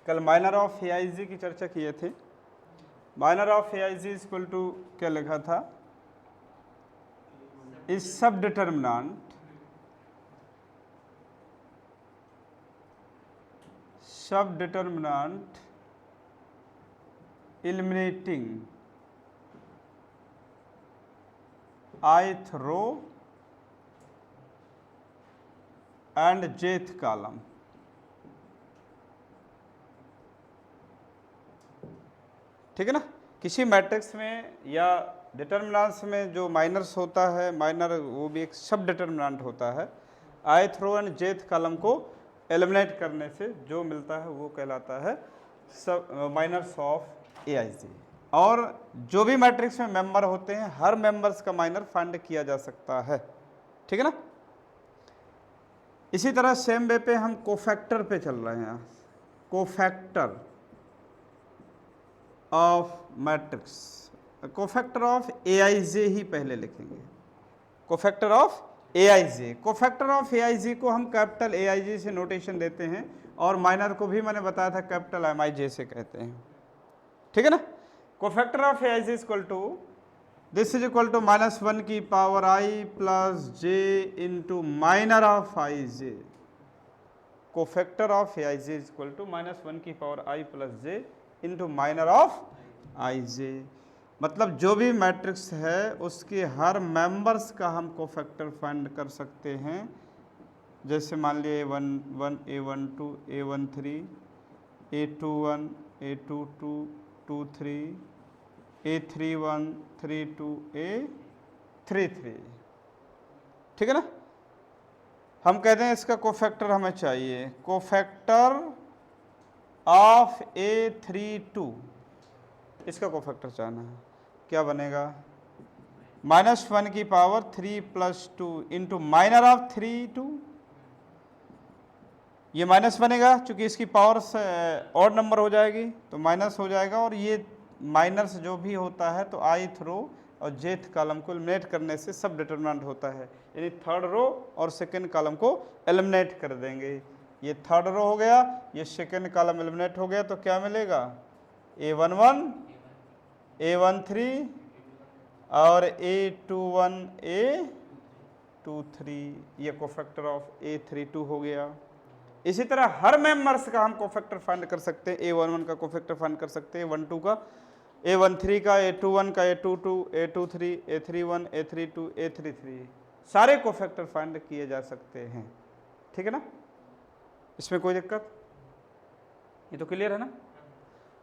कल minor of A I जी की चर्चा किए थे। Minor of A I ji equal to क्या लिखा था, is sub determinant eliminating ith row and jth column. ठीक है ना, किसी मैट्रिक्स में या डिटर्मिनेंट्स में जो माइनर्स होता है, माइनर वो भी एक सब डिटर्मिनेंट होता है, ith row and jth column को एलिमिनेट करने से जो मिलता है वो कहलाता है सब माइनर्स ऑफ ए आई जी। और जो भी मैट्रिक्स में मेंबर होते हैं हर मेंबर्स का माइनर फाइंड किया जा सकता है। ठीक है ना, इसी तरह सेम वे पे हम कोफैक्टर पे चल रहे हैं। Cofactor of matrix, cofactor of A I J ही पहले लिखेंगे, cofactor of A I J. Cofactor of A I G को हम कैपिटल ए आई जी से नोटेशन देते हैं और माइनर को भी मैंने बताया था कैपिटल एम आई जे से कहते हैं। ठीक है ना, cofactor of A I ji equal to this is equal to -1 की power I plus J into minor of I J. Cofactor of A I ji equal to -1 की power I plus J into minor of I J. मतलब जो भी matrix है उसके हर members का हम cofactor find कर सकते हैं। जैसे मान लिए A11, A12, A13, A21, A22, 23, A31, 32, A33। ठीक है ना, हम कहते हैं इसका कोफैक्टर हमें चाहिए, कोफैक्टर ऑफ A32, इसका कोफैक्टर चाहना है। क्या बनेगा, -1 की पावर 3 + 2 इंटू माइनर ऑफ 3 2, ये माइनस बनेगा चूंकि इसकी पावर से ऑड नंबर हो जाएगी तो माइनस हो जाएगा। और ये माइनस जो भी होता है तो ith रो और jth कॉलम को एलिमिनेट करने से सब डिटर्मिनेंट होता है, यानी थर्ड रो और सेकंड कॉलम को एलिमिनेट कर देंगे। ये थर्ड रो हो गया, ये सेकंड कॉलम एलिमिनेट हो गया, तो क्या मिलेगा, A11, A13 और A21, A23, ये कोफैक्टर ऑफ A32 हो गया। इसी तरह हर मेंबर्स का हम कोफैक्टर फाइंड कर सकते हैं। A11 का कोफैक्टर फाइंड कर सकते हैं, A12 का, A13 का, A21 का, A22, A23, A31, A32, A33, सारे कोफैक्टर फाइंड किए जा सकते हैं। ठीक है ना, इसमें कोई दिक्कत, ये तो क्लियर है ना।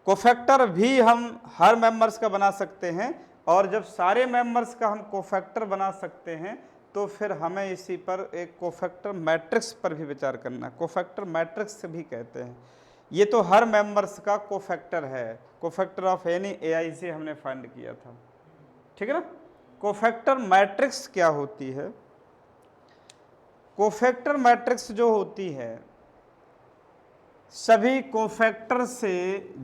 कोफैक्टर भी हम हर मेंबर्स का बना सकते हैं, और जब सारे मेंबर्स का हम कोफैक्टर बना सकते हैं तो फिर हमें इसी पर एक कोफैक्टर मैट्रिक्स पर भी विचार करना है। कोफैक्टर मैट्रिक्स भी कहते हैं। ये तो हर मेंबर्स का कोफैक्टर है, cofactor of any A I जी हमने फाइंड किया था। ठीक है ना, कोफैक्टर मैट्रिक्स क्या होती है, कोफैक्टर मैट्रिक्स जो होती है सभी कोफैक्टर से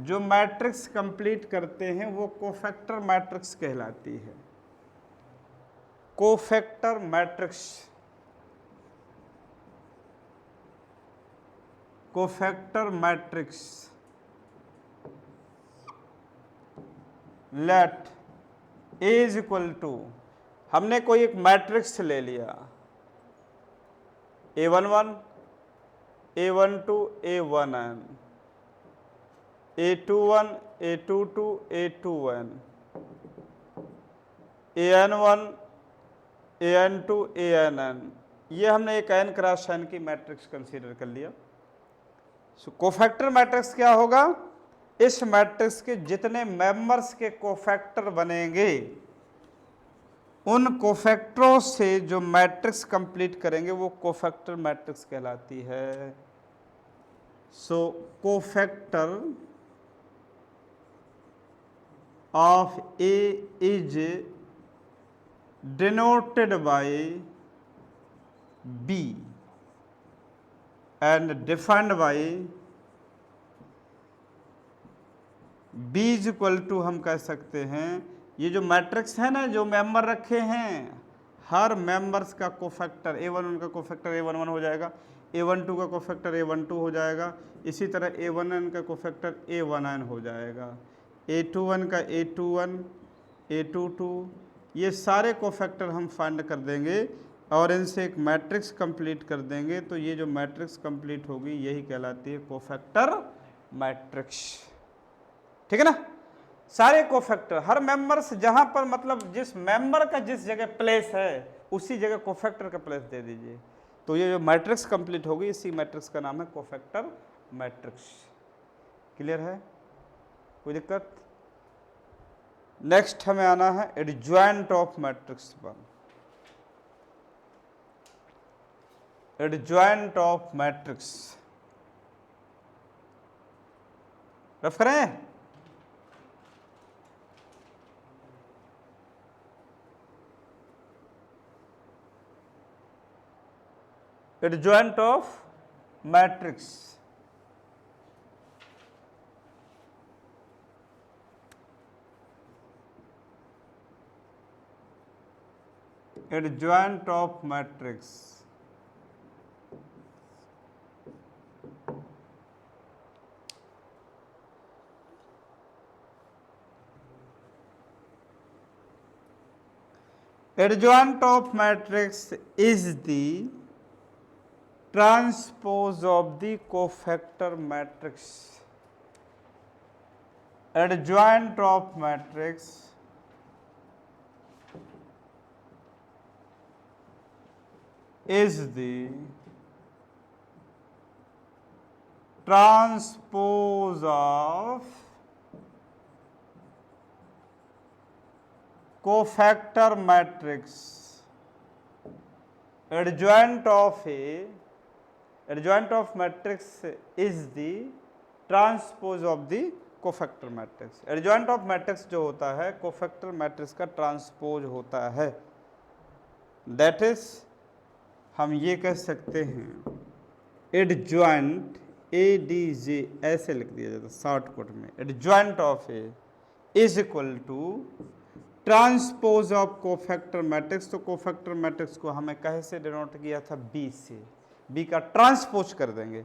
जो मैट्रिक्स कंप्लीट करते हैं वो कोफैक्टर मैट्रिक्स कहलाती है। Cofactor matrix, cofactor matrix let A is equal to, हमने कोई एक मैट्रिक्स ले लिया, A11, A12, A1n, A21, A22, A2n, AN1, AN2, ANn, ये हमने एक n क्रॉस n की मैट्रिक्स कंसीडर कर लिया। कोफैक्टर मैट्रिक्स क्या होगा, इस मैट्रिक्स के जितने मेंबर्स के कोफैक्टर बनेंगे उन कोफैक्टरों से जो मैट्रिक्स कंप्लीट करेंगे वो कोफैक्टर मैट्रिक्स कहलाती है। So cofactor of A is denoted by B and defined by B is equal to, हम कह सकते हैं ये जो मैट्रिक्स है ना, जो मेंबर रखे हैं हर मेंबर्स का कोफैक्टर, A11 का कोफैक्टर A11 हो जाएगा, A12 का कोफैक्टर A12 हो जाएगा, इसी तरह A1n का कोफैक्टर A1n हो जाएगा, A21 का A21, A22, ये सारे कोफैक्टर हम फाइंड कर देंगे और इनसे एक मैट्रिक्स कंप्लीट कर देंगे। तो ये जो मैट्रिक्स कंप्लीट होगी यही कहलाती है कोफैक्टर मैट्रिक्स। ठीक है ना। सारे कोफैक्टर, हर मेंबर्स जहां पर मतलब जिस मेंबर का जिस जगह प्लेस है उसी जगह कोफैक्टर का प्लेस दे दीजिए। तो ये जो मैट्रिक्स कंप्लीट होगी इसी मैट्रिक्स का नाम है कोफैक्टर मैट्रिक्स। क्लियर है, कोई दिक्कत? नेक्स्ट हमें आना है एडजॉइंट ऑफ मैट्रिक्स पर। एडजॉइंट ऑफ मैट्रिक्स रफ करें। Adjoint of matrix, adjoint of matrix adjoint of matrix is the transpose of the cofactor matrix. Adjoint of matrix is the transpose of cofactor matrix. Adjoint of matrix is the transpose of the cofactor matrix. Adjoint of matrix जो होता है cofactor matrix का transpose होता है। That is, हम ये कह सकते हैं adjoint ADJ ऐसे लिख दिया जाता है शॉर्टकट में। adjoint of A is equal to transpose of cofactor matrix. तो कोफैक्टर मैट्रिक्स को हमें कैसे डिनोट किया था? बी से। बी का ट्रांसपोज कर देंगे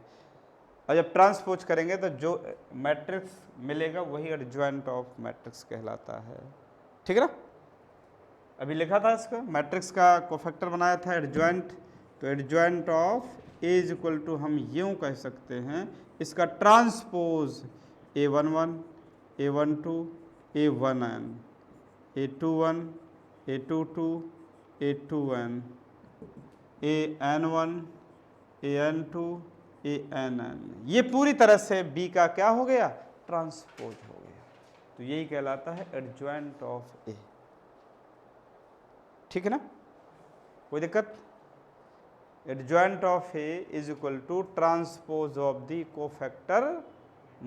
और जब ट्रांसपोज करेंगे तो जो मैट्रिक्स मिलेगा वही एडजॉइंट ऑफ मैट्रिक्स कहलाता है। ठीक है ना। अभी लिखा था इसका मैट्रिक्स का कोफैक्टर बनाया था एडजॉइंट। तो adjoint of A is equal to हम यूँ कह सकते हैं इसका transpose A11, A12, A1n, A21, A22, A2n, AN1, AN2, ANn, ये पूरी तरह से B का क्या हो गया? ट्रांसपोज हो गया। तो यही कहलाता है एडजॉइंट ऑफ A। ठीक है ना, कोई दिक्कत? Adjoint of A is equal to transpose of the cofactor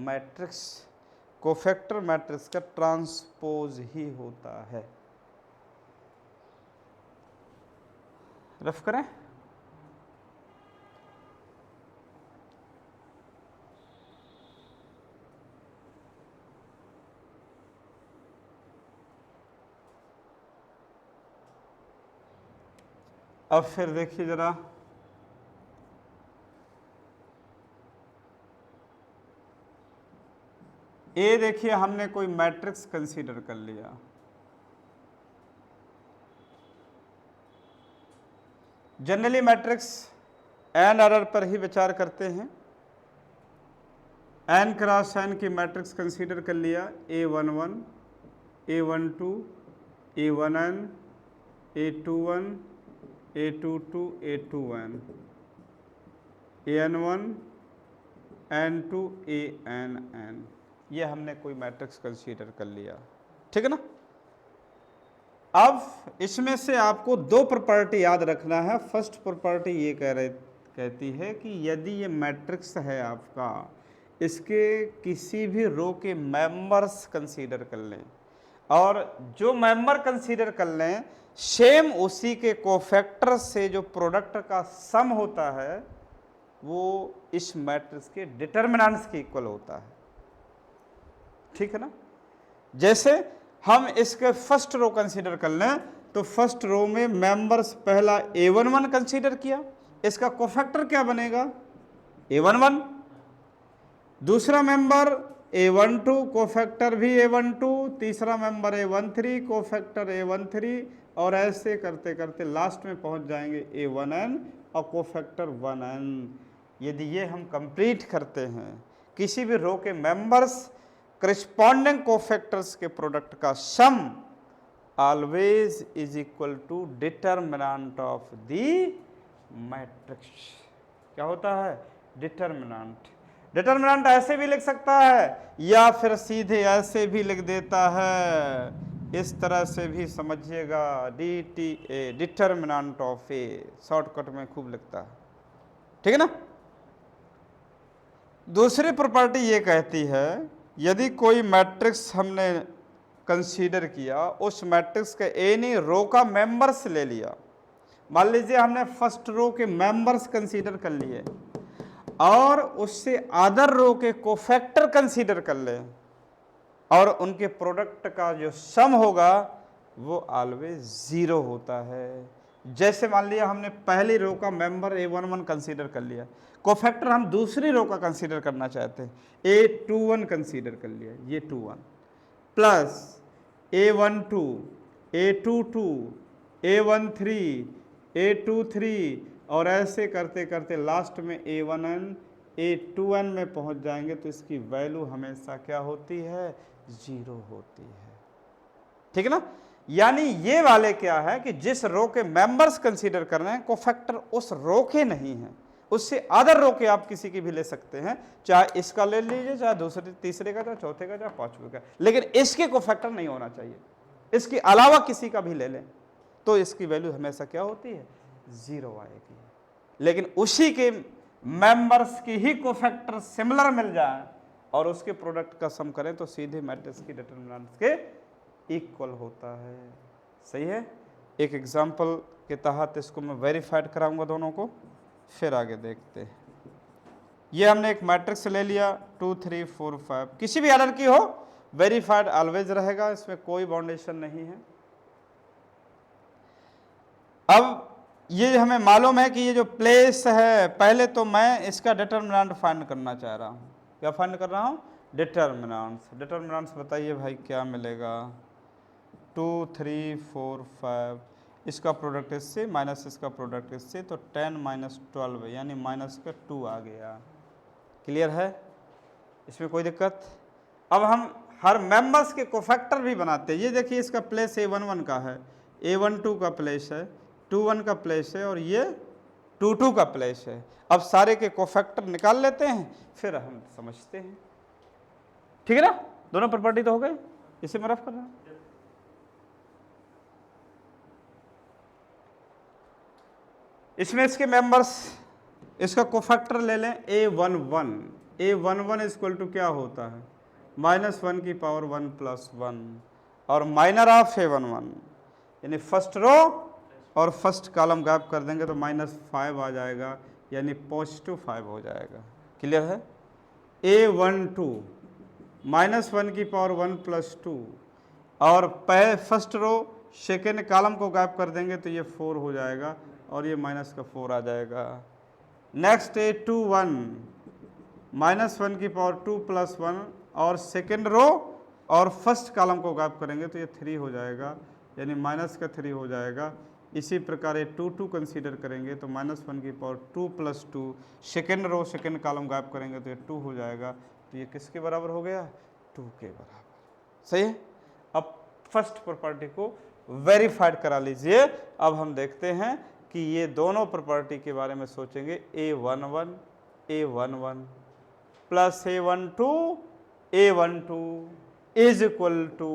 matrix. Cofactor matrix का ट्रांसपोज ही होता है। रफ करें। अब फिर देखिए जरा, ए देखिए हमने कोई मैट्रिक्स कंसीडर कर लिया। जनरली मैट्रिक्स एन ऑर्डर पर ही विचार करते हैं। एन क्रॉस एन की मैट्रिक्स कंसीडर कर लिया। A11, A12, A1n, A21, A22, A2n, AN1, N2, ANn, ये हमने कोई मैट्रिक्स कंसीडर कर लिया। ठीक है ना। अब इसमें से आपको दो प्रॉपर्टी याद रखना है। फर्स्ट प्रॉपर्टी ये कहती है कि यदि ये मैट्रिक्स है आपका, इसके किसी भी रो के मेंबर्स कंसीडर कर लें और जो मेंबर कंसीडर कर लें सेम उसी के कोफैक्टर से जो प्रोडक्ट का सम होता है वो इस मैट्रिक्स के डिटर्मिनेंट्स के इक्वल होता है। ठीक है ना। जैसे हम इसके फर्स्ट रो कंसीडर कर लें तो फर्स्ट रो में मेंबर्स पहला A11 कंसीडर किया, इसका कोफैक्टर क्या बनेगा? A11, दूसरा मेंबर A12 कोफैक्टर भी A12, तीसरा मेंबर A13 कोफैक्टर A13, और ऐसे करते करते लास्ट में पहुंच जाएंगे A1n और कोफैक्टर 1n। यदि ये हम कंप्लीट करते हैं, किसी भी रो के मेंबर्स करस्पॉन्डिंग कोफैक्टर्स के प्रोडक्ट का sum always is equal to determinant of the matrix. क्या होता है? डिटर्मिनेंट। डिटर्मिनेंट ऐसे भी लिख सकता है या फिर सीधे ऐसे भी लिख देता है, इस तरह से भी समझिएगा, DTA, determinant of A, shortcut में खूब लिखता है, ठीक है ना। दूसरी प्रॉपर्टी ये कहती है, यदि कोई मैट्रिक्स हमने कंसीडर किया, उस मैट्रिक्स के एनी रो का मेंबर्स ले लिया, मान लीजिए हमने फर्स्ट रो के मेंबर्स कंसीडर कर लिए और उससे अदर रो के कोफैक्टर कंसीडर कर ले, और उनके प्रोडक्ट का जो सम होगा वो ऑलवेज 0 होता है। जैसे मान लिया हमने पहली रो का मेंबर A11 कंसीडर कर लिया, कोफैक्टर हम दूसरी रो का कंसीडर करना चाहते हैं, A21 कंसीडर कर लिया, ये 21 plus A12, A22, A13, A23, और ऐसे करते करते लास्ट में A1n, A2n में पहुंच जाएंगे तो इसकी वैल्यू हमेशा क्या होती है? 0 होती है, ठीक है ना। यानी ये वाले क्या है कि जिस रो के मेंबर्स कंसीडर कर रहे हैं, कोफैक्टर उस रो के नहीं है, उससे अदर रो के आप किसी की भी ले सकते हैं, चाहे इसका ले लीजिए, चाहे दूसरे तीसरे का, चाहे चौथे का, चाहे पांचवे का, लेकिन इसके कोफैक्टर नहीं होना चाहिए। इसके अलावा किसी का भी ले लें तो इसकी वैल्यू हमेशा क्या होती है? 0 आएगी। लेकिन उसी के मेंबर्स की ही कोफैक्टर सिमिलर मिल जाए और उसके प्रोडक्ट का सम करें तो सीधे मैट्रिक्स की डिटर्मिनेंट्स के इक्वल होता है। सही है। एक एग्जांपल के तहत इसको मैं वेरीफाइड कराऊंगा दोनों को, फिर आगे देखते हैं। ये हमने एक मैट्रिक्स ले लिया 2 3 4 5, किसी भी ऑर्डर की हो, वेरीफाइड ऑलवेज रहेगा, इसमें कोई बाउंडेशन नहीं है। अब ये हमें मालूम है कि ये जो प्लेस है, पहले तो मैं इसका डिटर्मिनेंट फाइंड करना चाह रहा हूँ। क्या फाइंड कर रहा हूँ? डिटर्मिनेंट्स। डिटर्मिनेंट्स बताइए भाई क्या मिलेगा? 2 3 4 5, इसका प्रोडक्ट इससे माइनस इसका प्रोडक्ट इससे, तो 10 माइनस 12 यानी माइनस का 2 आ गया। क्लियर है? इसमें कोई दिक्कत? अब हम हर मेंबर्स के कोफैक्टर भी बनाते हैं। ये देखिए इसका प्लेस A11 का है, A12 का प्लेस है, 21 का प्लेस है, और ये 22 का प्लेस है। अब सारे के कोफैक्टर निकाल लेते हैं, फिर हम समझते हैं, ठीक है ना। दोनों प्रॉपर्टी तो हो गए, इसे मैं रफ कर रहा हूं। इसमें इसके मेंबर्स, इसका कोफैक्टर ले लें A11। A11 इक्वल टू क्या होता है? -1 की पावर 1 + 1, और माइनर ऑफ A11 यानी फर्स्ट रो और फर्स्ट कॉलम गैप कर देंगे तो -5 आ जाएगा, यानी +5 हो जाएगा। क्लियर है? A12 -1 की पावर 1 + 2, और फर्स्ट रो सेकेंड कॉलम को गैप कर देंगे तो ये 4 हो जाएगा, और ये -4 आ जाएगा। नेक्स्ट A21 -1 की पावर 2 + 1, और सेकेंड रो और फर्स्ट कॉलम को गैप करेंगे तो ये 3 हो जाएगा, यानी -3 हो जाएगा। इसी प्रकार A22 कंसीडर करेंगे तो -1 की power 2 + 2, second row second column gap करेंगे तो ये 2 हो जाएगा। तो ये किसके बराबर हो गया? 2 के बराबर। सही है। अब फर्स्ट प्रॉपर्टी को वेरीफाइड करा लीजिए। अब हम देखते हैं कि ये दोनों प्रॉपर्टी के बारे में सोचेंगे। A11 plus A12 is equal to,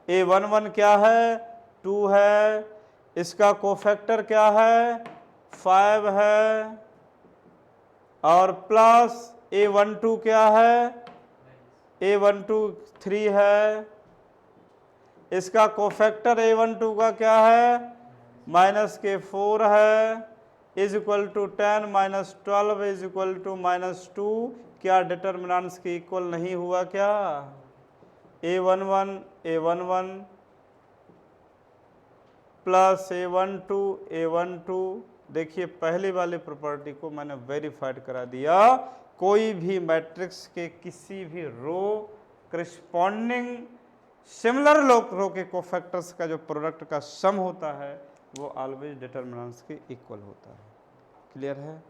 A11 क्या है? 2 है, इसका कोफैक्टर क्या है? 5 है, और प्लस A12 क्या है? A12 3 है, इसका कोफैक्टर A12 का क्या है? -4 है, is equal to 10 minus 12 is equal to -2। क्या डिटर्मिनेंट्स के इक्वल नहीं हुआ क्या? A11 प्लस A12 देखिए पहली वाली प्रॉपर्टी को मैंने वेरीफाइड करा दिया, कोई भी मैट्रिक्स के किसी भी रो करस्पॉन्डिंग सिमिलर रो के कोफैक्टर्स का जो प्रोडक्ट का सम होता है वो ऑलवेज डिटर्मिनेंट्स के इक्वल होता है। क्लियर है?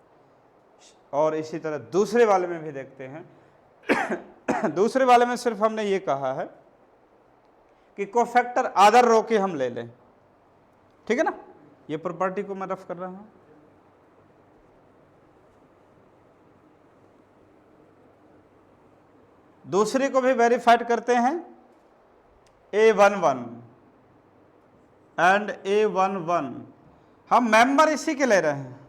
और इसी तरह दूसरे वाले में भी देखते हैं। दूसरे वाले में सिर्फ हमने ये कहा है कि कोफैक्टर अदर रो के हम ले लें, ठीक है ना? ये प्रॉपर्टी को मैं रफ कर रहा हूं। दूसरी को भी वेरीफाइड करते हैं, A11 एंड A11 हम मेंबर इसी के ले रहे हैं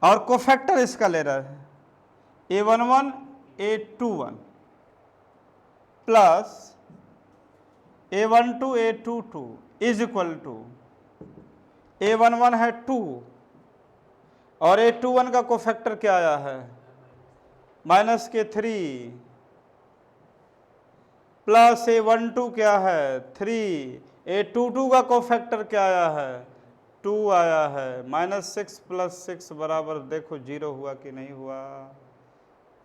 और कोफैक्टर इसका ले रहे हैं, A11 A21 plus A12 A22 is equal to A11 है 2 और A21 का कोफैक्टर क्या आया है -3 प्लस A12 क्या है 3, A22 का कोफैक्टर क्या आया है 2 आया है, -6 + 6 बराबर देखो 0 हुआ कि नहीं हुआ,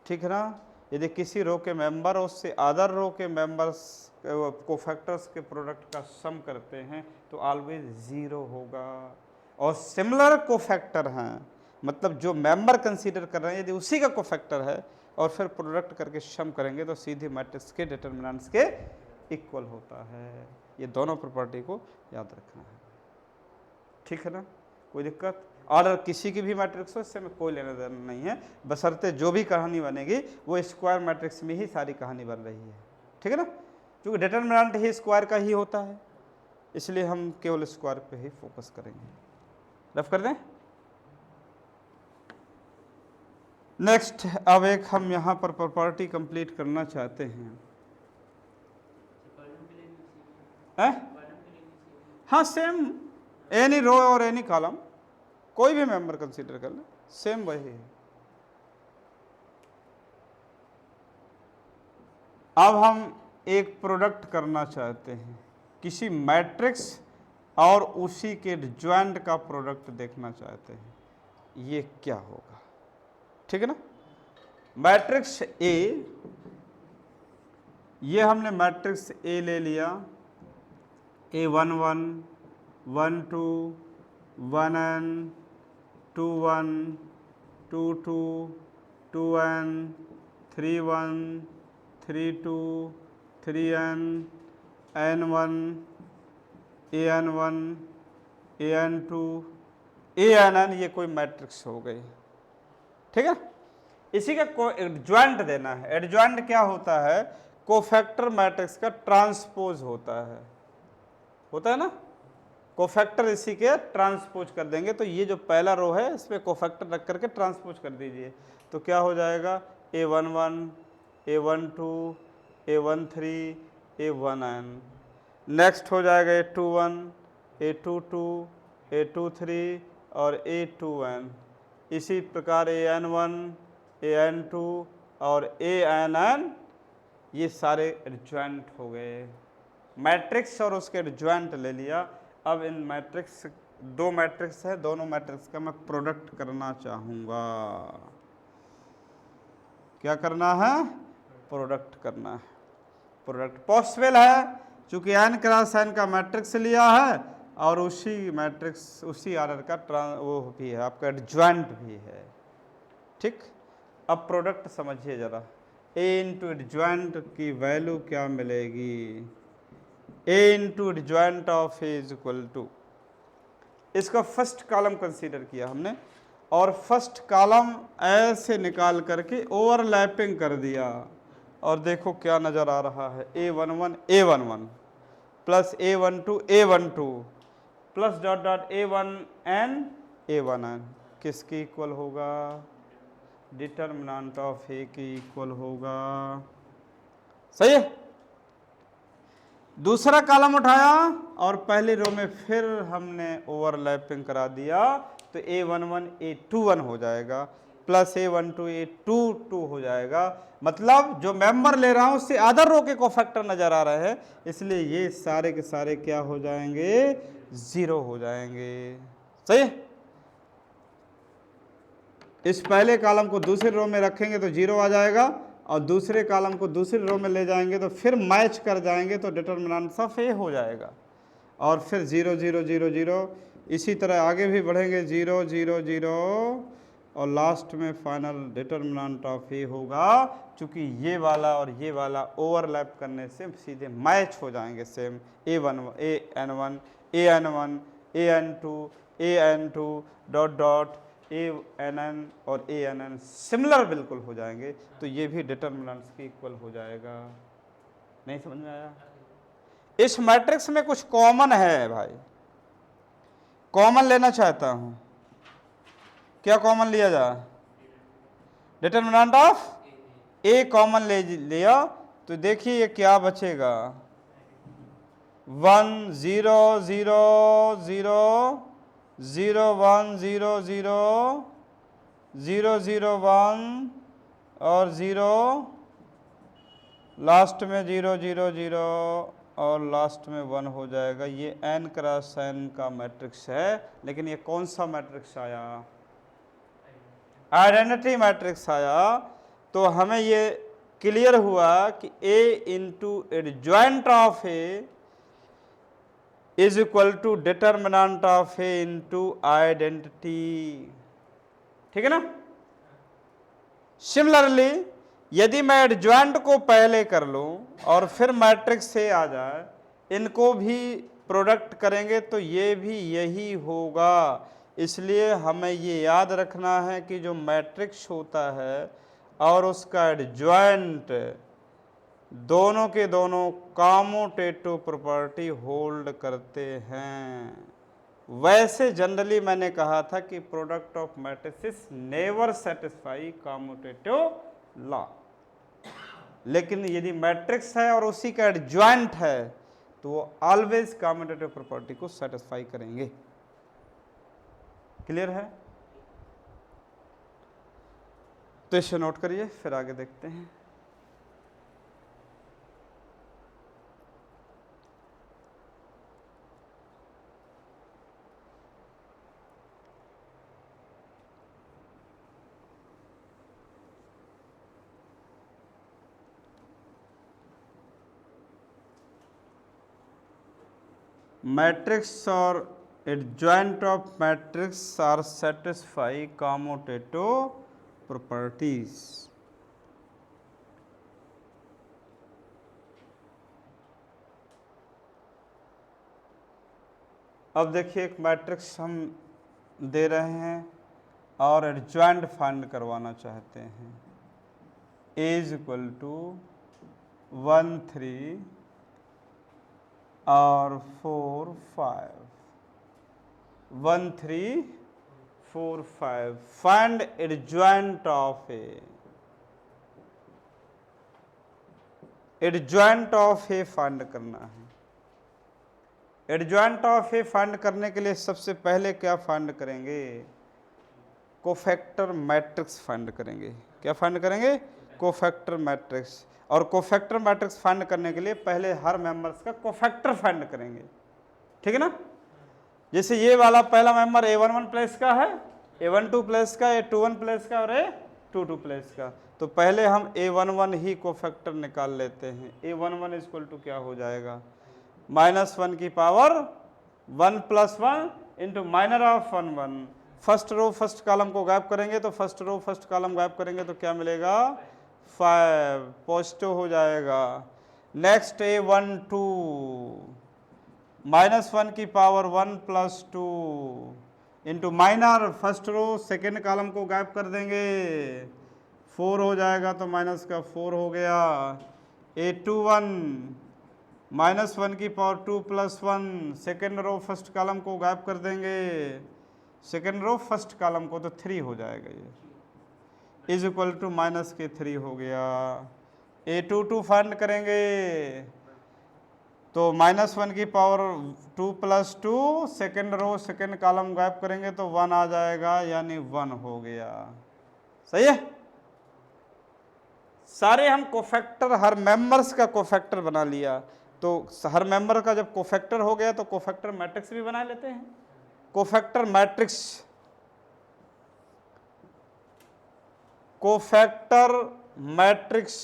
ठीक है ना? यदि किसी रो के मेंबर उससे अदर रो के मेंबर्स कोफैक्टर्स के प्रोडक्ट का सम करते हैं तो ऑलवेज 0 होगा। और सिमिलर कोफैक्टर हैं, मतलब जो मेंबर कंसीडर कर रहे हैं यदि उसी का कोफैक्टर है और फिर प्रोडक्ट करके सम करेंगे तो सीधे मैट्रिक्स के डिटर्मिनेंट्स के इक्वल होता है। ये दोनों प्रॉपर्टी को याद रखना है, ठीक है ना? कोई दिक्कत? ऑर्डर किसी की भी मैट्रिक्स हो इससे में कोई लेना देना नहीं है, बशर्ते जो भी कहानी बनेगी वो स्क्वायर मैट्रिक्स में ही सारी कहानी बन रही है, ठीक है ना? क्योंकि डिटर्मिनेंट ही स्क्वायर का ही होता है, इसलिए हम केवल स्क्वायर पे ही फोकस करेंगे। रफ कर दें। नेक्स्ट, अब एक हम यहाँ पर प्रॉपर्टी कंप्लीट करना चाहते हैं। हाँ सेम, एनी रो और एनी कॉलम, कोई भी मेंबर कंसीडर कर ले, सेम वही है। अब हम एक प्रोडक्ट करना चाहते हैं, किसी मैट्रिक्स और उसी के एडजॉइंट का प्रोडक्ट देखना चाहते हैं, ये क्या होगा, ठीक है ना? मैट्रिक्स ए, ये हमने मैट्रिक्स ए ले लिया, A11 12 1n 21 22 2n 31 32 3n n1 an1 an2 ann, ये कोई मैट्रिक्स हो गई, ठीक है? इसी का एडजॉइंट देना है। एडजॉइंट क्या होता है? कोफैक्टर मैट्रिक्स का ट्रांसपोज होता है ना? कोफैक्टर इसी के ट्रांसपोज कर देंगे, तो ये जो पहला रो है इसमें कोफैक्टर रख करके ट्रांसपोज कर दीजिए, तो क्या हो जाएगा A11 A12 A13 A1n। Next हो जाएगा A21 A22 A23 और A2n। इसी प्रकार an1 an2 और ann, ये सारे एडजॉइंट हो गए। मैट्रिक्स और उसके एडजॉइंट ले लिया। अब इन मैट्रिक्स, दो मैट्रिक्स है, दोनों मैट्रिक्स का मैं प्रोडक्ट करना चाहूँगा। क्या करना है? प्रोडक्ट करना है। प्रोडक्ट पॉसिबल है चूँकि n क्रॉस n का मैट्रिक्स लिया है और उसी मैट्रिक्स उसी ऑर्डर का वो भी है, आपका एडजॉइंट भी है, ठीक? अब प्रोडक्ट समझिए ज़रा। a इंटू एडजॉइंट की वैल्यू क्या मिलेगी? a into adjoint of a is equal to, इसका फर्स्ट कॉलम कंसीडर किया हमने और फर्स्ट कॉलम ऐसे निकाल करके ओवरलैपिंग कर दिया और देखो क्या नज़र आ रहा है, A11 plus A12 plus dot dot A1n किसके इक्वल होगा? डिटर्मिनेंट ऑफ ए के इक्वल होगा। सही है? दूसरा कॉलम उठाया और पहली रो में फिर हमने ओवरलैपिंग करा दिया, तो A11 A21 हो जाएगा प्लस A12 A22 हो जाएगा। मतलब जो मेंबर ले रहा हूं उससे अदर रो के कोफैक्टर नजर आ रहे हैं, इसलिए ये सारे के सारे क्या हो जाएंगे? 0 हो जाएंगे। सही है। इस पहले कॉलम को दूसरे रो में रखेंगे तो 0 आ जाएगा, और दूसरे कॉलम को दूसरी रो में ले जाएंगे तो फिर मैच कर जाएंगे तो डिटर्मिनेंट ऑफ ए हो जाएगा, और फिर 0 0 0 0, इसी तरह आगे भी बढ़ेंगे 0 0 0, और लास्ट में फाइनल डिटर्मिनेंट ऑफ ए होगा। चूंकि ये वाला और ये वाला ओवरलैप करने से सीधे मैच हो जाएंगे same, A1 AN1 AN1 AN2 AN2 dot dot ANN और ANN सिमिलर बिल्कुल हो जाएंगे, तो ये भी डिटर्मिनेंट्स के इक्वल हो जाएगा। नहीं समझ में आया? इस मैट्रिक्स में कुछ कॉमन है भाई, कॉमन लेना चाहता हूं, क्या कॉमन लिया जाए? डिटर्मिनेंट ऑफ ए कॉमन ले लिया तो देखिए ये क्या बचेगा, 1 0 0 0 0 1 0 0 0 0 1 और 0, लास्ट में 0 0 0 और लास्ट में 1 हो जाएगा। ये n क्रॉस n का मैट्रिक्स है, लेकिन ये कौन सा मैट्रिक्स आया? आइडेंटिटी मैट्रिक्स आया। तो हमें ये क्लियर हुआ कि A into adjoint of A is equal to determinant of A into identity, ठीक है ना। सिमिलरली यदि मैं एडजॉइंट को पहले कर लूं और फिर मैट्रिक्स से आ जाए, इनको भी प्रोडक्ट करेंगे तो ये भी यही होगा। इसलिए हमें ये याद रखना है कि जो मैट्रिक्स होता है और उसका एडजॉइंट, दोनों के दोनों कॉम्यूटेटिव प्रॉपर्टी होल्ड करते हैं। वैसे जनरली मैंने कहा था कि product of matrices never satisfy commutative law, लेकिन यदि मैट्रिक्स है और उसी का एडजॉइंट है तो वो ऑलवेज कॉम्यूटेटिव प्रॉपर्टी को सेटिस्फाई करेंगे। क्लियर है? तो इसे नोट करिए, फिर आगे देखते हैं। मैट्रिक्स और adjoint of matrix are satisfy commutative properties. अब देखिए एक मैट्रिक्स हम दे रहे हैं और एडजॉइंट फाइंड करवाना चाहते हैं। A इज इक्वल टू 1 3 और 4 5, 1 3 4 5, find adjoint of A. Adjoint of A find करना है। एडजॉइंट ऑफ ए फाइंड करने के लिए सबसे पहले क्या फाइंड करेंगे? कोफैक्टर मैट्रिक्स फाइंड करेंगे। क्या फाइंड करेंगे? Cofactor matrix. और कोफैक्टर मैट्रिक्स फाइंड करने के लिए पहले हर मेंबर्स का कोफैक्टर फाइंड करेंगे, ठीक है ना। जैसे ये वाला पहला मेंबर A11 प्लेस का है, A12 प्लेस का, A21 प्लेस का और A22 प्लेस का। तो पहले हम A11 ही कोफैक्टर निकाल लेते हैं। A11 इक्वल टू क्या हो जाएगा? -1 की power 1 + 1 into minor of 1 1। First row first column को गायब करेंगे तो फर्स्ट रो फर्स्ट कॉलम गायब करेंगे तो क्या मिलेगा? 5 पॉजिटिव हो जाएगा। नेक्स्ट A12 -1 की power 1 + 2 into minor first row second column को गायब कर देंगे, 4 हो जाएगा तो माइनस का 4 हो गया। A21 -1 की power 2 + 1 second row first column को गायब कर देंगे, सेकेंड रो फर्स्ट कॉलम को, तो 3 हो जाएगा। ये इज इक्वल टू -3 हो गया। A22 फाइंड करेंगे तो -1 की power 2 + 2 second row second column गायब करेंगे तो 1 आ जाएगा, यानी 1 हो गया। सही है। सारे हम कोफैक्टर हर मेंबर्स का कोफैक्टर बना लिया। तो हर मेंबर का जब कोफैक्टर हो गया तो कोफैक्टर मैट्रिक्स भी बना लेते हैं। Cofactor matrix, cofactor matrix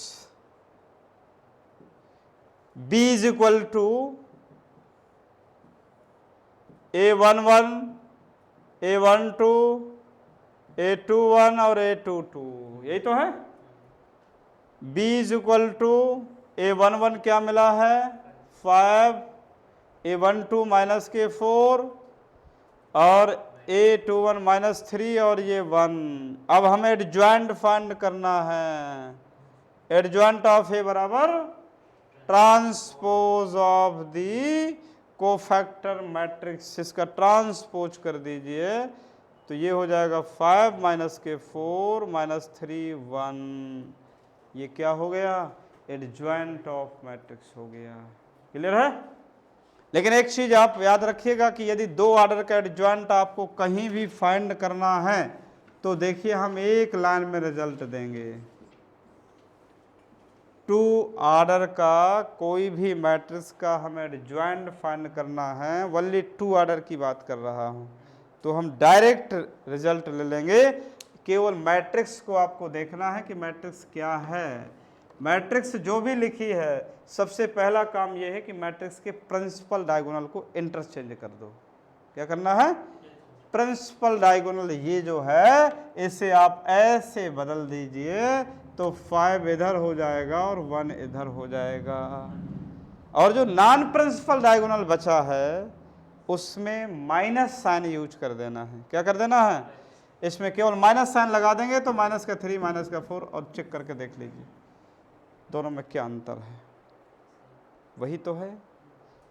B is equal to A11, A12, A21 और A22, यही तो है। B is equal to A11 क्या मिला है 5, A12 माइनस के 4 और A21 माइनस 3 और ये 1। अब हमें एडजॉइंट फाइंड करना है। एडजॉइंट ऑफ ए बराबर transpose of the cofactor matrix, इसका ट्रांसपोज कर दीजिए तो ये हो जाएगा 5 माइनस के 4 माइनस 3 1, ये क्या हो गया एडजॉइंट ऑफ मैट्रिक्स हो गया। क्लियर है। लेकिन एक चीज आप याद रखिएगा कि यदि दो ऑर्डर का एडजॉइंट आपको कहीं भी फाइंड करना है तो देखिए हम एक लाइन में रिजल्ट देंगे। टू ऑर्डर का कोई भी मैट्रिक्स का हमें एडजॉइंट फाइंड करना है, ओनली टू ऑर्डर की बात कर रहा हूं, तो हम डायरेक्ट रिजल्ट ले लेंगे। केवल मैट्रिक्स को आपको देखना है कि मैट्रिक्स क्या है। मैट्रिक्स जो भी लिखी है सबसे पहला काम यह है कि मैट्रिक्स के प्रिंसिपल डायगोनल को इंटरचेंज कर दो। क्या करना है प्रिंसिपल डायगोनल, ये जो है इसे आप ऐसे बदल दीजिए तो 5 इधर हो जाएगा और 1 इधर हो जाएगा, और जो नॉन प्रिंसिपल डायगोनल बचा है उसमें माइनस साइन यूज कर देना है। क्या कर देना है, इसमें केवल माइनस साइन लगा देंगे तो माइनस का 3 माइनस का 4, और चेक करके देख लीजिए दोनों में क्या अंतर है, वही तो है।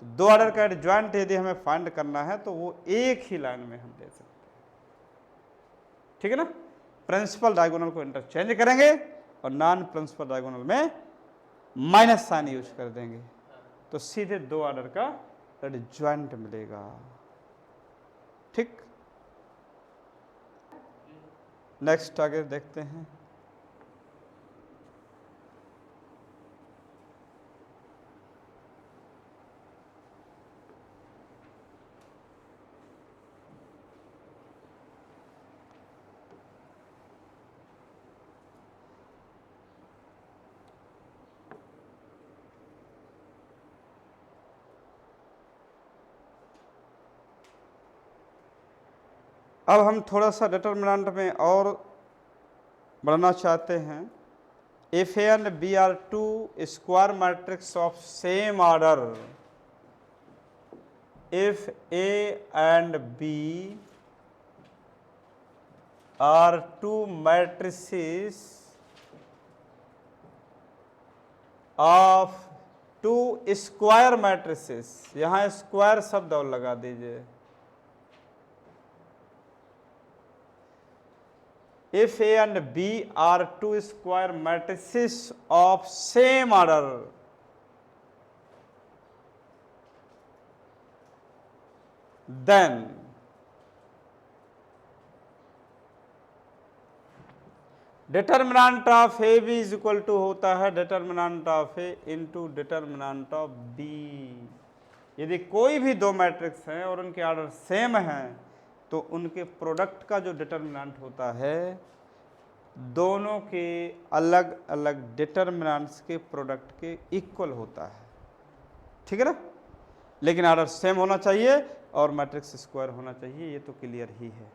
तो दो ऑर्डर का एडजॉइंट यदि हमें फाइंड करना है तो वो एक ही लाइन में हम दे सकते हैं, ठीक है ना। प्रिंसिपल डायगोनल को इंटरचेंज करेंगे और नॉन प्रिंसिपल डायगोनल में माइनस साइन यूज कर देंगे तो सीधे दो ऑर्डर का एडजॉइंट मिलेगा। ठीक, नेक्स्ट आगे देखते हैं। अब हम थोड़ा सा डिटरमिनेंट में और बढ़ना चाहते हैं। If A and B are two square matrix of same order, if A and B are two matrices of two square matrices, यहां स्क्वायर शब्द और लगा दीजिए। If A and B are two square matrices of same order, then determinant of A B is equal to होता है determinant of A into determinant of B. यदि कोई भी दो मैट्रिक्स हैं और उनके ऑर्डर सेम हैं तो उनके प्रोडक्ट का जो डिटर्मिनेंट होता है दोनों के अलग अलग डिटर्मिनेंट्स के प्रोडक्ट के इक्वल होता है, ठीक है ना। लेकिन ऑर्डर सेम होना चाहिए और मैट्रिक्स स्क्वायर होना चाहिए, ये तो क्लियर ही है।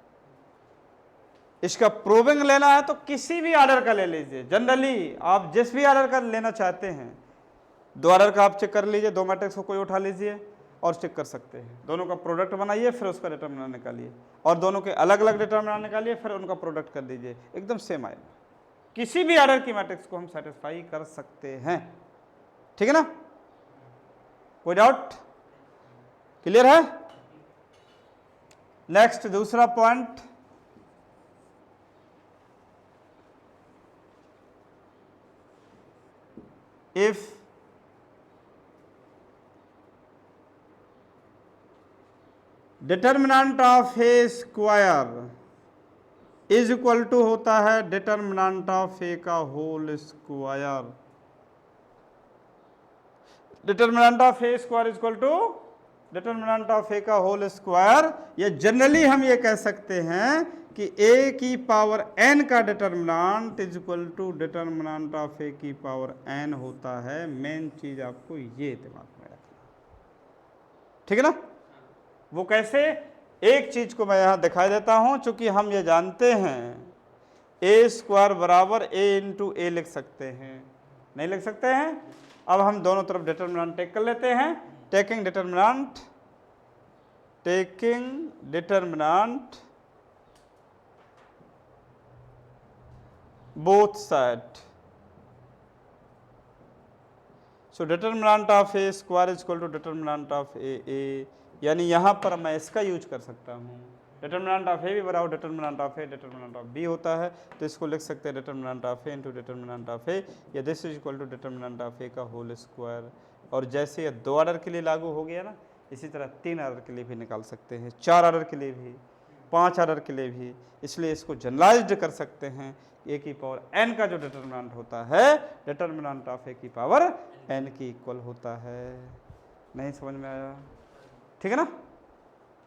इसका प्रूविंग लेना है तो किसी भी ऑर्डर का ले लीजिए, जनरली आप जिस भी ऑर्डर का लेना चाहते हैं, दो ऑर्डर का आप चेक कर लीजिए, दो मैट्रिक्स को कोई उठा लीजिए और चेक कर सकते हैं, दोनों का प्रोडक्ट बनाइए फिर उसका डिटरमिनेंट निकालिए, और दोनों के अलग अलग डिटरमिनेंट निकालिए फिर उनका प्रोडक्ट कर दीजिए, एकदम सेम आएगा। किसी भी ऑर्डर की मैट्रिक्स को हम सेटिस्फाई कर सकते हैं, ठीक है ना। कोई डाउट, क्लियर है। नेक्स्ट दूसरा point, if determinant of A square is equal to होता है डिटर्मिनेंट ऑफ ए का whole square. Determinant of A square is equal to determinant of A का होल स्क्वायर, या जनरली हम ये कह सकते हैं कि ए की पावर एन का determinant is equal to determinant of A की पावर एन होता है। मेन चीज आपको ये दिमाग में रखना, ठीक है ना। वो कैसे, एक चीज को मैं यहां दिखाई देता हूं, चूंकि हम ये जानते हैं ए स्क्वायर बराबर ए इंटू ए लिख सकते हैं, नहीं लिख सकते हैं। अब हम दोनों तरफ डिटर्मिनेंट टेक कर लेते हैं। Taking determinant both side, so determinant of A square is equal to determinant of A, यानी यहां पर मैं इसका यूज कर सकता हूं। डिटर्मिनेंट ऑफ ए भी बराबर determinant of A determinant of B होता है, तो इसको लिख सकते हैं determinant of A into determinant of A, या this is equal to determinant of A का होल स्क्वायर। और जैसे ये 2 ऑर्डर के लिए लागू हो गया ना, इसी तरह 3 ऑर्डर के लिए भी निकाल सकते हैं, 4 ऑर्डर के लिए भी, 5 ऑर्डर के लिए भी। इसलिए इसको जनरलाइज्ड कर सकते हैं। ए की पावर एन का जो डिटर्मिनेंट होता है, डिटर्मिनेंट ऑफ ए की पावर एन की इक्वल होता है। नहीं समझ में आया, ठीक है ना।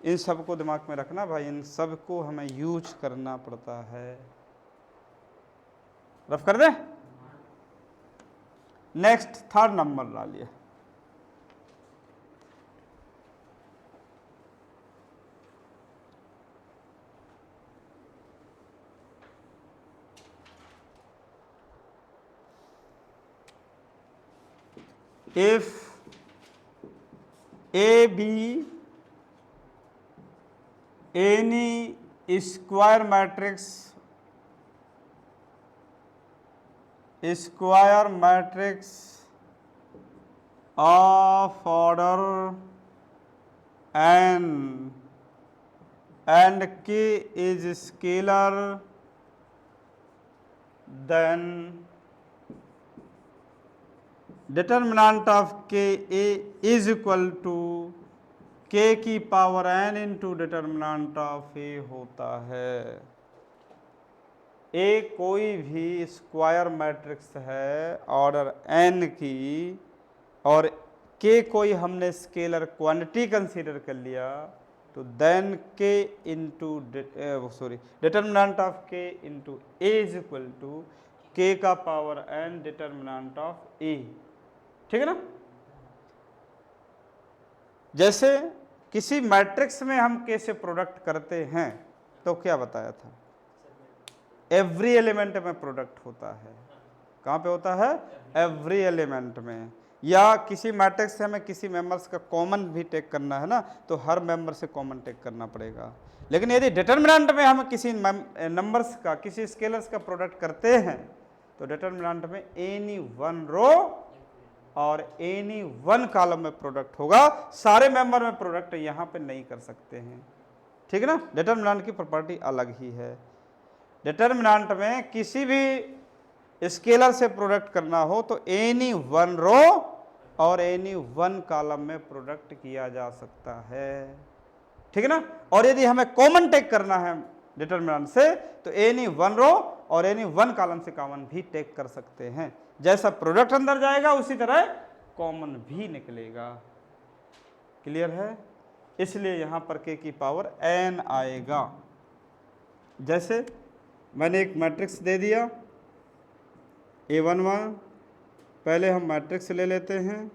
इन सब को दिमाग में रखना भाई, इन सब को हमें यूज करना पड़ता है। रफ कर दे। नेक्स्ट थर्ड नंबर डालिए। if A be any square matrix of order n and k is scalar, then determinant of k A is equal to k की power n into determinant of A होता है। A कोई भी square matrix है order n की, और के कोई हमने स्केलर क्वांटिटी कंसीडर कर लिया, तो then K into determinant of K into A is equal to K का power N determinant of A, ठीक है ना। जैसे किसी मैट्रिक्स में हम के से प्रोडक्ट करते हैं, तो क्या बताया था, एवरी एलिमेंट में प्रोडक्ट होता है। कहाँ पे होता है, एवरी एलिमेंट में। या किसी मैट्रिक्स से हमें किसी मेंबर्स का कॉमन भी टेक करना है ना, तो हर मेंबर से कॉमन टेक करना पड़ेगा। लेकिन यदि डिटर्मिनेंट में हम किसी नंबर्स का, किसी स्केलर्स का प्रोडक्ट करते हैं, तो डिटर्मिनेंट में एनी वन रो और एनी वन कॉलम में प्रोडक्ट होगा, सारे मेंबर में प्रोडक्ट यहां पे नहीं कर सकते हैं, ठीक है ना। डिटर्मिनेंट की प्रॉपर्टी अलग ही है। डिटर्मिनेंट में किसी भी स्केलर से प्रोडक्ट करना हो तो एनी वन रो और एनी वन कॉलम में प्रोडक्ट किया जा सकता है, ठीक है ना। और यदि हमें कॉमन टेक करना है डिटर्मिनेंट से, तो एनी वन रो और एनी वन कॉलम से कॉमन भी टेक कर सकते हैं। जैसा प्रोडक्ट अंदर जाएगा उसी तरह कॉमन भी निकलेगा। क्लियर है। इसलिए यहां पर के की पावर एन आएगा। जैसे मैंने एक मैट्रिक्स दे दिया A11, पहले हम मैट्रिक्स ले लेते हैं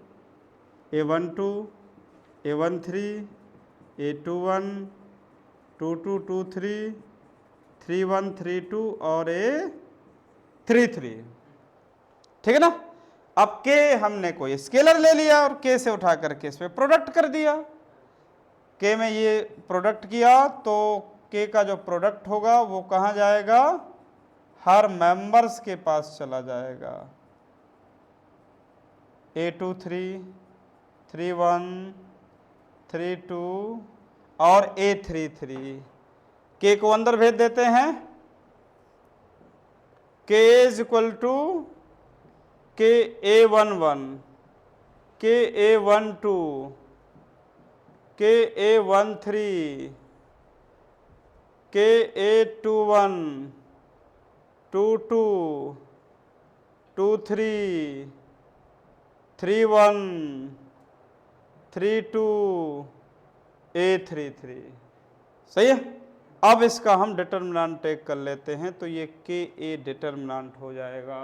A12, A13, A21, 22, 23, 31, 32 और A33, ठीक है ना। अब के हमने कोई स्केलर ले लिया और के से उठा करके इस पे प्रोडक्ट कर दिया। के में ये प्रोडक्ट किया तो के का जो प्रोडक्ट होगा वो कहाँ जाएगा, हर मेंबर्स के पास चला जाएगा। A23, 31, 32 और A33, के को अंदर भेज देते हैं। के इज इक्वल टू के A11, के A12, के A13, के A21, 22, 23, 31, 32, A33, सही है। अब इसका हम डिटर्मिनेंट टेक कर लेते हैं, तो ये KA डिटर्मिनेंट हो जाएगा।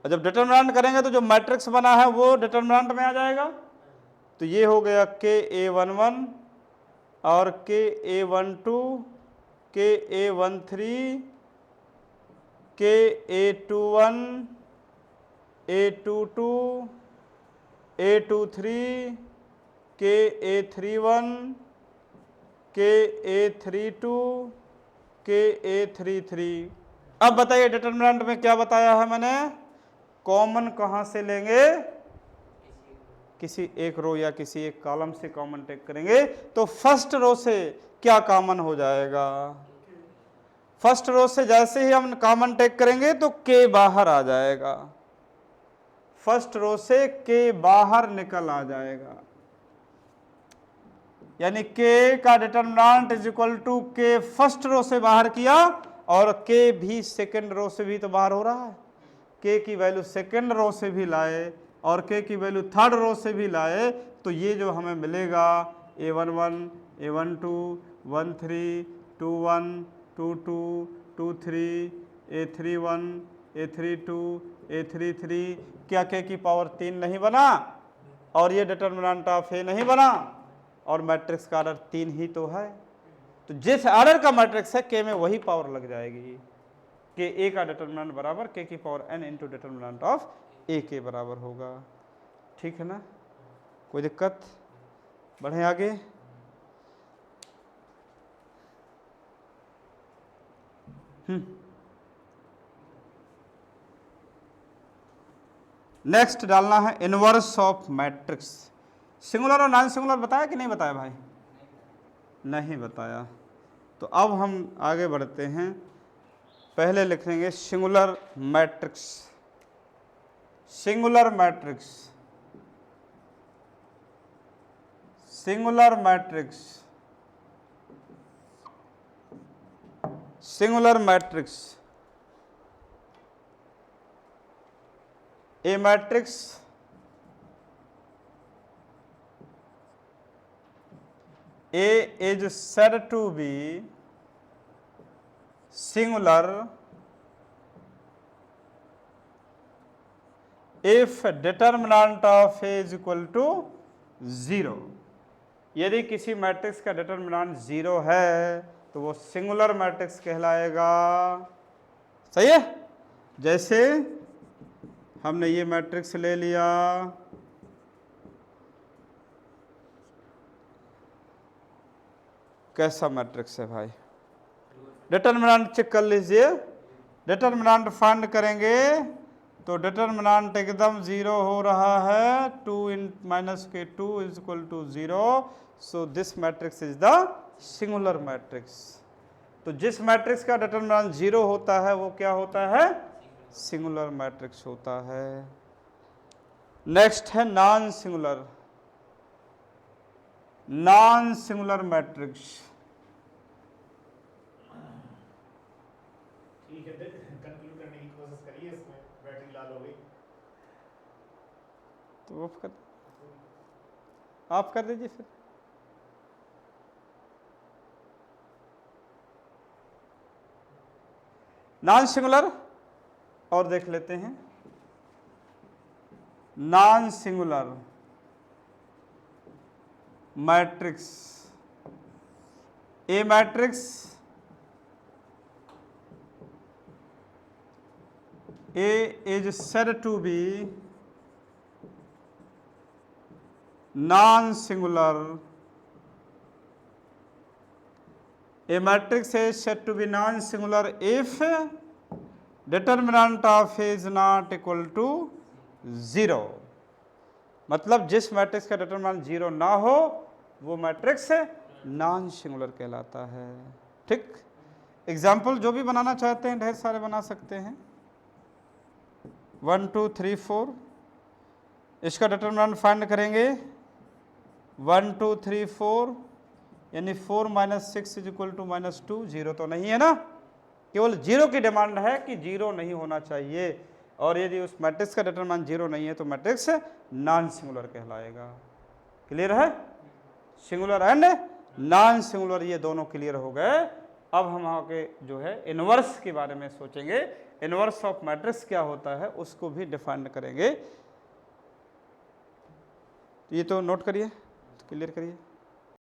और जब डिटर्मिनेंट करेंगे तो जो मैट्रिक्स बना है वो डिटर्मिनेंट में आ जाएगा। तो ये हो गया KA11 और KA12, KA13, KA21, A22, A23, KA31, KA32, KA33। अब बताइए डिटर्मिनेंट में क्या बताया है मैंने, कॉमन कहाँ से लेंगे, किसी एक रो या किसी एक कॉलम से कॉमन टेक करेंगे। तो फर्स्ट रो से क्या कॉमन हो जाएगा, फर्स्ट रो से जैसे ही हम कॉमन टेक करेंगे तो K बाहर आ जाएगा, फर्स्ट रो से K बाहर निकल आ जाएगा, यानी K का determinant is equal to K first row से बाहर किया और K भी सेकेंड रो से भी तो बाहर हो रहा है। K की वैल्यू सेकेंड रो से भी लाए और K की वैल्यू थर्ड रो से भी लाए, तो ये जो हमें मिलेगा A11, A12, 13, 21, 22, 23, A31, A32, A33, क्या K की पावर 3 नहीं बना और ये डिटर्मिनेंट ऑफ A नहीं बना और मैट्रिक्स का ऑर्डर 3 ही तो है। तो जिस ऑर्डर का मैट्रिक्स है K में वही पावर लग जाएगी कि A का डिटर्मिनेंट बराबर K की power n into determinant of A के बराबर होगा। ठीक है ना, कोई दिक्कत, बढ़ें आगे। नेक्स्ट डालना है इनवर्स ऑफ मैट्रिक्स। सिंगुलर और नॉन सिंगुलर बताया कि नहीं बताया भाई, नहीं बताया। तो अब हम आगे बढ़ते हैं, पहले लिखेंगे singular matrix. Singular matrix, singular matrix, singular matrix. A matrix A is said to be singular if determinant of A is equal to 0। यदि किसी मैट्रिक्स का डिटर्मिनेंट 0 है तो वो सिंगुलर मैट्रिक्स कहलाएगा। सही है, जैसे हमने ये मैट्रिक्स ले लिया, कैसा मैट्रिक्स है भाई, डिटर्मिनेंट चेक कर लीजिए। डिटर्मिनेंट फाइंड करेंगे तो डिटर्मिनेंट एकदम 0 हो रहा है, 2 इन minus K 2 is equal to 0। So this matrix is the singular matrix. तो जिस मैट्रिक्स का डिटर्मिनेंट 0 होता है वो क्या होता है, सिंगुलर मैट्रिक्स होता है। नेक्स्ट है non singular, non singular matrix. ठीक है, कंक्लूड करने की कोशिश करिए, इसमें बैटरी लाल हो गई तो आप कर दीजिए फिर। नॉन सिंगुलर और देख लेते हैं, non singular matrix. A matrix A is said to be non-singular. A matrix is said to be non-singular if determinant of A is not equal to 0। मतलब जिस मैट्रिक्स का डिटरमिनेंट 0 ना हो वो मैट्रिक्स नॉन सिंगुलर कहलाता है। ठीक, example जो भी बनाना चाहते हैं ढेर सारे बना सकते हैं। 1 2 3 4, इसका डिटरमिनेंट फाइंड करेंगे 1 2 3 4, यानी 4 माइनस 6 इज इक्वल टू -2। 0 तो नहीं है ना, केवल 0 की डिमांड है कि 0 नहीं होना चाहिए, और यदि उस मैट्रिक्स का डिटरमिनेंट 0 नहीं है तो मैट्रिक्स नॉन सिंगुलर कहलाएगा। क्लियर है, सिंगुलर एंड नॉन सिंगुलर, ये दोनों क्लियर हो गए। अब हम आगे जो है इनवर्स के बारे में सोचेंगे। इनवर्स ऑफ मैट्रिक्स क्या होता है उसको भी डिफाइन करेंगे। ये तो नोट करिए, क्लियर करिए।